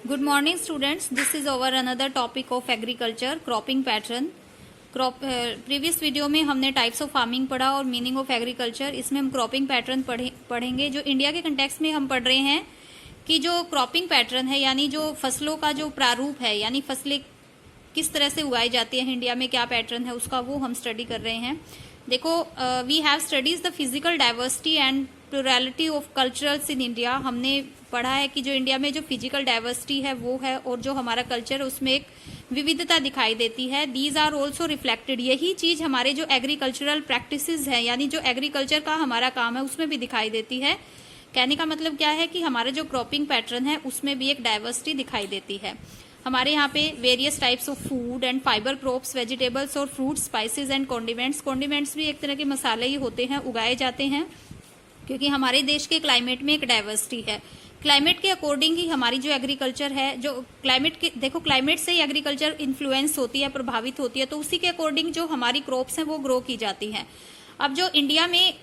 Good morning students, this is our another topic of agriculture, cropping pattern. Previous video में हमने types of farming पढ़ा और meaning of agriculture. इसमें हम cropping pattern पढ़ेंगे। जो इंडिया के कंटेक्स्ट में हम पढ़ रहे हैं कि जो क्रॉपिंग पैटर्न है यानी जो फसलों का जो प्रारूप है यानी फसलें किस तरह से उगाई जाती है इंडिया में, क्या पैटर्न है उसका, वो हम स्टडी कर रहे हैं। देखो, we have studies the physical diversity and plurality of culturals in India. हमने पढ़ा है कि जो इंडिया में जो फिजिकल डाइवर्सिटी है वो है, और जो हमारा कल्चर है उसमें एक विविधता दिखाई देती है। दीज आर ऑल्सो रिफ्लेक्टेड, यही चीज हमारे जो एग्रीकल्चरल प्रैक्टिसेस है यानी जो एग्रीकल्चर का हमारा काम है उसमें भी दिखाई देती है। कहने का मतलब क्या है कि हमारे जो क्रॉपिंग पैटर्न है उसमें भी एक डाइवर्सिटी दिखाई देती है। हमारे यहाँ पे various types of food and fibre crops, vegetables और fruit, spices and condiments. Condiments भी एक तरह के मसाले ही होते हैं, उगाए जाते हैं क्योंकि हमारे देश के क्लाइमेट में एक डाइवर्सिटी है। क्लाइमेट के अकॉर्डिंग ही हमारी जो एग्रीकल्चर है, जो क्लाइमेट के, देखो क्लाइमेट से ही एग्रीकल्चर इन्फ्लुएंस होती है, प्रभावित होती है, तो उसी के अकॉर्डिंग जो हमारी क्रॉप्स हैं वो ग्रो की जाती हैं। अब जो इंडिया में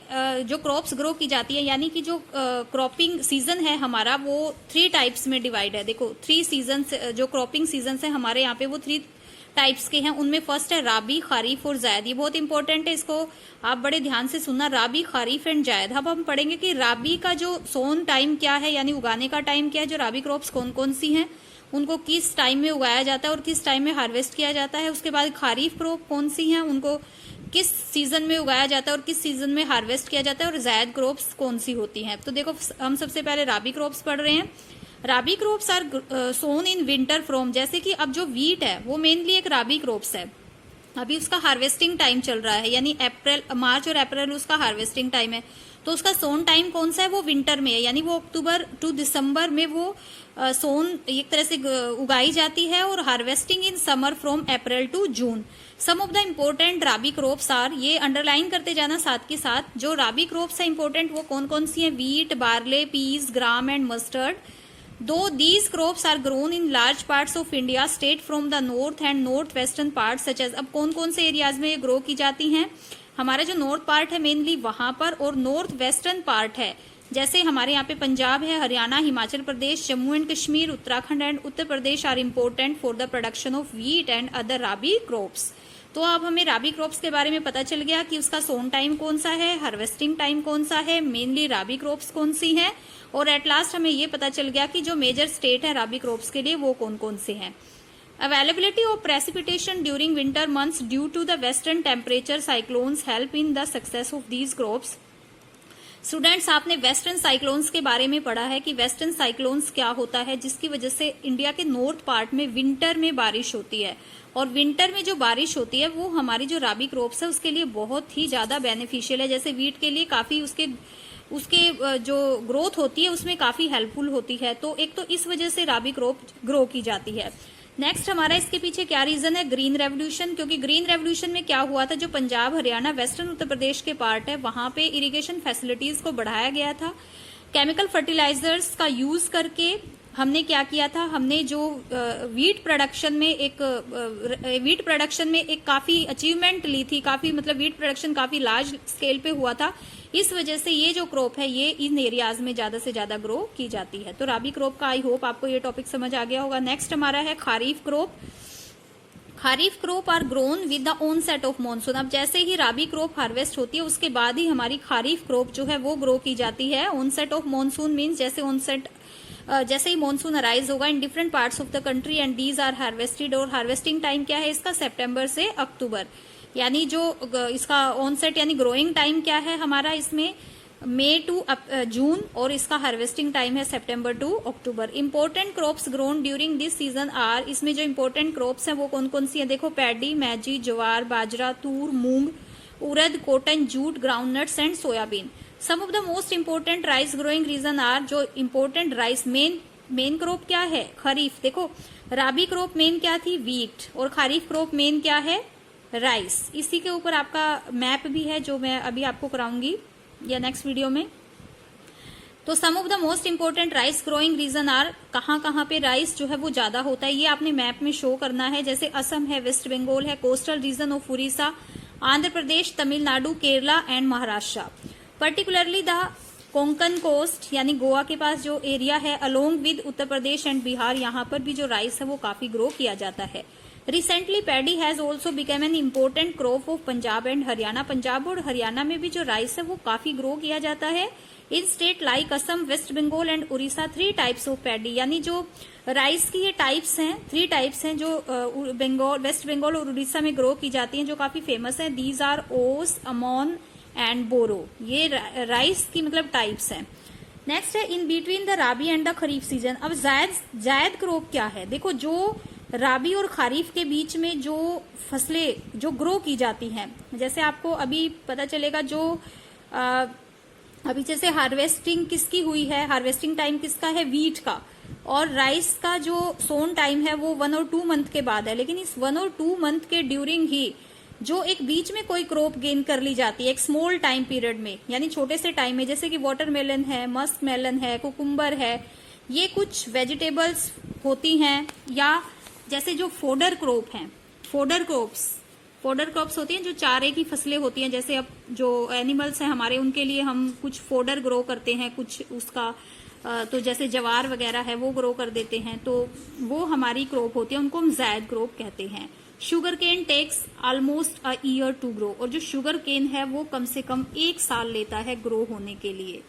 जो क्रॉप्स ग्रो की जाती है यानी कि जो क्रॉपिंग सीजन है हमारा वो 3 टाइप्स में डिवाइड है। देखो 3 सीजन जो क्रॉपिंग सीजन है हमारे यहाँ पे वो 3 टाइप्स के हैं। उनमें फर्स्ट है राबी, खरीफ और जायद। ये बहुत इंपॉर्टेंट है, इसको आप बड़े ध्यान से सुनना, राबी, खरीफ एंड जायद। अब हम पढ़ेंगे कि राबी का जो सोन टाइम क्या है यानी उगाने का टाइम क्या है, जो राबी क्रॉप्स कौन कौन सी हैं, उनको किस टाइम में उगाया जाता है और किस टाइम में हार्वेस्ट किया जाता है। उसके बाद खरीफ क्रॉप कौन सी हैं, उनको किस सीजन में उगाया जाता है और किस सीजन में हार्वेस्ट किया जाता है, और जायद क्रॉप्स कौन सी होती हैं। तो देखो हम सबसे पहले राबी क्रॉप्स पढ़ रहे हैं। Rabi crops are sown in winter from, जैसे कि अब जो वीट है वो मेनली एक राबी क्रॉप्स है। अभी उसका हार्वेस्टिंग टाइम चल रहा है यानी मार्च और अप्रैल उसका हार्वेस्टिंग टाइम है, तो उसका सोन टाइम कौन सा है, वो विंटर में है यानी वो अक्टूबर टू दिसंबर में वो सोन एक तरह से उगाई जाती है, और harvesting in summer from April to June. Some of the important rabi crops are, ये अंडरलाइन करते जाना साथ के साथ, जो राबी क्रॉप्स है इंपॉर्टेंट वो कौन कौन सी है, wheat, barley, peas, gram and mustard. Though these crops are grown in large parts of India, straight from the north and northwestern parts such as, अब कौन कौन से एरियाज में ये ग्रो की जाती हैं, हमारा जो नॉर्थ पार्ट है मेनली वहां पर, और नॉर्थ वेस्टर्न पार्ट है जैसे हमारे यहाँ पे पंजाब है, Haryana, Himachal Pradesh, Jammu and Kashmir, Uttarakhand and Uttar Pradesh are important for the production of wheat and other rabi crops. तो अब हमें राबी क्रॉप्स के बारे में पता चल गया कि उसका सोन टाइम कौन सा है, हार्वेस्टिंग टाइम कौन सा है, मेनली राबी क्रॉप्स कौन सी हैं, और एट लास्ट हमें ये पता चल गया कि जो मेजर स्टेट है राबी क्रॉप्स के लिए वो कौन कौन से हैं। Availability of precipitation during winter months due to the western temperature cyclones help in the success of these crops. Students, आपने वेस्टर्न साइक्लोन्स के बारे में पढ़ा है कि वेस्टर्न साइक्लोन्स क्या होता है, जिसकी वजह से इंडिया के नॉर्थ पार्ट में विंटर में बारिश होती है, और विंटर में जो बारिश होती है वो हमारी जो राबी क्रॉप्स है उसके लिए बहुत ही ज्यादा बेनिफिशियल है। जैसे वीट के लिए काफी उसके जो ग्रोथ होती है उसमें काफी हेल्पफुल होती है, तो एक तो इस वजह से राबी क्रॉप ग्रो की जाती है। नेक्स्ट हमारा इसके पीछे क्या रीजन है, ग्रीन रेवोल्यूशन। क्योंकि ग्रीन रेवोल्यूशन में क्या हुआ था, जो पंजाब, हरियाणा, वेस्टर्न उत्तर प्रदेश के पार्ट है वहां पे इरिगेशन फैसिलिटीज को बढ़ाया गया था। केमिकल फर्टिलाइजर्स का यूज करके हमने क्या किया था, हमने जो वीट प्रोडक्शन में एक काफी अचीवमेंट ली थी, काफी मतलब वीट प्रोडक्शन काफी लार्ज स्केल पे हुआ था। इस वजह से ये जो क्रॉप है ये इन एरियाज में ज्यादा से ज्यादा ग्रो की जाती है। तो राबी क्रॉप का आई होप आपको ये टॉपिक समझ आ गया होगा। नेक्स्ट हमारा है kharif crop. Kharif crop are grown with the onset of monsoon. अब जैसे ही राबी क्रॉप हार्वेस्ट होती है उसके बाद ही हमारी खरीफ क्रॉप जो है वो ग्रो की जाती है। ऑनसेट ऑफ मॉनसून मीन्स जैसे ही मॉनसून अराइज होगा in different parts of the country and these are harvested, और हार्वेस्टिंग टाइम क्या है इसका, सितंबर से अक्टूबर। यानी जो इसका ऑनसेट यानी ग्रोइंग टाइम क्या है हमारा इसमें, मई टू जून, और इसका हार्वेस्टिंग टाइम है September to October. Important crops grown during this season are, इसमें जो इंपॉर्टेंट क्रॉप्स हैं वो कौन कौन सी है, देखो paddy, maize, jowar, bajra, tur, moong, urad, cotton, jute, groundnuts and soybean. Some of the most important rice growing region are, जो इंपॉर्टेंट राइस मेन क्रॉप क्या है, खरीफ। देखो राबी क्रॉप मेन क्या थी, वीट, और खरीफ क्रॉप मेन क्या है, राइस। इसी के ऊपर आपका मैप भी है जो मैं अभी आपको कराऊंगी या नेक्स्ट वीडियो में। तो some of the most important rice growing region are, कहाँ पे राइस जो है वो ज्यादा होता है ये आपने मैप में शो करना है। जैसे असम है, वेस्ट बंगाल है, coastal region of Orissa, Andhra Pradesh, Tamil Nadu, Kerala and Maharashtra. Particularly the Konkan coast यानी गोवा के पास जो एरिया है along with Uttar Pradesh and Bihar, यहाँ पर भी जो राइस है वो काफी ग्रो किया जाता है। Recently paddy has also become an important crop of Punjab and Haryana. Punjab और हरियाणा में भी जो राइस है वो काफी ग्रो किया जाता है। In state like Assam, West Bengal and Orissa 3 types of paddy, यानी जो राइस की ये टाइप्स हैं 3 टाइप्स हैं जो बंगाल, वेस्ट बंगाल और उड़ीसा में ग्रो की जाती हैं, जो काफी फेमस है। दीज आर ओस, अमोन एंड बोरो। ये राइस की मतलब टाइप्स हैं। नेक्स्ट है in between the rabi and the kharif season. अब जायद क्रॉप क्या है? देखो, जो राबी और खरीफ के बीच में जो फसलें जो ग्रो की जाती हैं, जैसे आपको अभी पता चलेगा जो अभी जैसे हार्वेस्टिंग किसकी हुई है, हार्वेस्टिंग टाइम किसका है? वीट का। और राइस का जो सोन टाइम है वो 1 और 2 मंथ के बाद है। लेकिन इस 1 और 2 मंथ के ड्यूरिंग ही जो एक बीच में कोई क्रॉप गेन कर ली जाती है एक स्मॉल टाइम पीरियड में, यानी छोटे से टाइम में, जैसे कि वाटरमेलन है, मस्क मेलन है, कुकुम्बर है, ये कुछ वेजिटेबल्स होती हैं। या जैसे जो फोडर क्रॉप हैं, फोडर क्रॉप्स होती हैं, जो चारे की फसलें होती हैं। जैसे अब जो एनिमल्स हैं हमारे, उनके लिए हम कुछ फोडर ग्रो करते हैं, कुछ उसका तो जैसे जवार वगैरह है वो ग्रो कर देते हैं, तो वो हमारी क्रॉप होती है, उनको हम जायद क्रॉप कहते हैं। Sugar cane takes almost a year to grow. और जो शुगर केन है वो कम से कम 1 साल लेता है ग्रो होने के लिए।